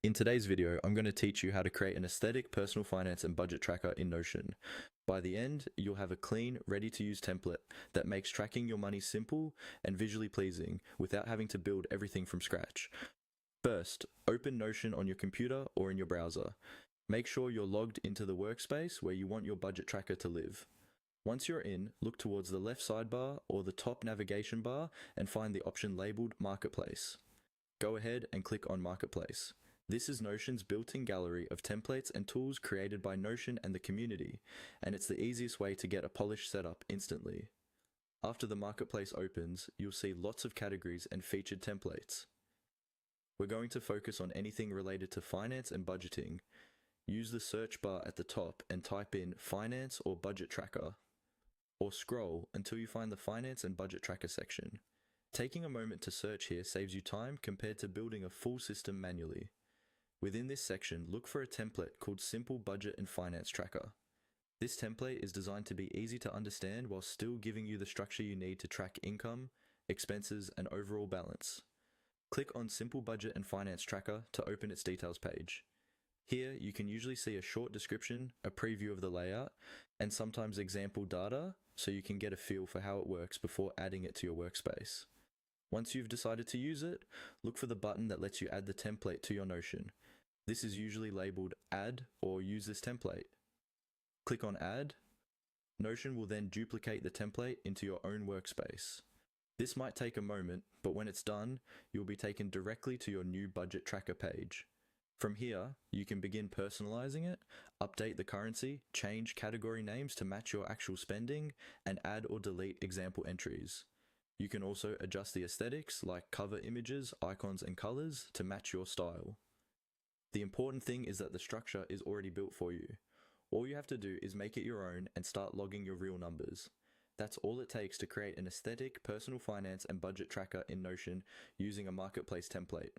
In today's video, I'm going to teach you how to create an aesthetic personal finance and budget tracker in Notion. By the end, you'll have a clean, ready-to-use template that makes tracking your money simple and visually pleasing without having to build everything from scratch. First, open Notion on your computer or in your browser. Make sure you're logged into the workspace where you want your budget tracker to live. Once you're in, look towards the left sidebar or the top navigation bar and find the option labeled Marketplace. Go ahead and click on Marketplace. This is Notion's built-in gallery of templates and tools created by Notion and the community, and it's the easiest way to get a polished setup instantly. After the Marketplace opens, you'll see lots of categories and featured templates. We're going to focus on anything related to finance and budgeting. Use the search bar at the top and type in Finance or Budget Tracker, or scroll until you find the Finance and Budget Tracker section. Taking a moment to search here saves you time compared to building a full system manually. Within this section, look for a template called Simple Budget and Finance Tracker. This template is designed to be easy to understand while still giving you the structure you need to track income, expenses, and overall balance. Click on Simple Budget and Finance Tracker to open its details page. Here, you can usually see a short description, a preview of the layout, and sometimes example data, so you can get a feel for how it works before adding it to your workspace. Once you've decided to use it, look for the button that lets you add the template to your Notion. This is usually labeled Add or Use this template. Click on Add. Notion will then duplicate the template into your own workspace. This might take a moment, but when it's done, you'll be taken directly to your new budget tracker page. From here, you can begin personalizing it, update the currency, change category names to match your actual spending, and add or delete example entries. You can also adjust the aesthetics like cover images, icons, and colors to match your style. The important thing is that the structure is already built for you. All you have to do is make it your own and start logging your real numbers. That's all it takes to create an aesthetic, personal finance, and budget tracker in Notion using a marketplace template.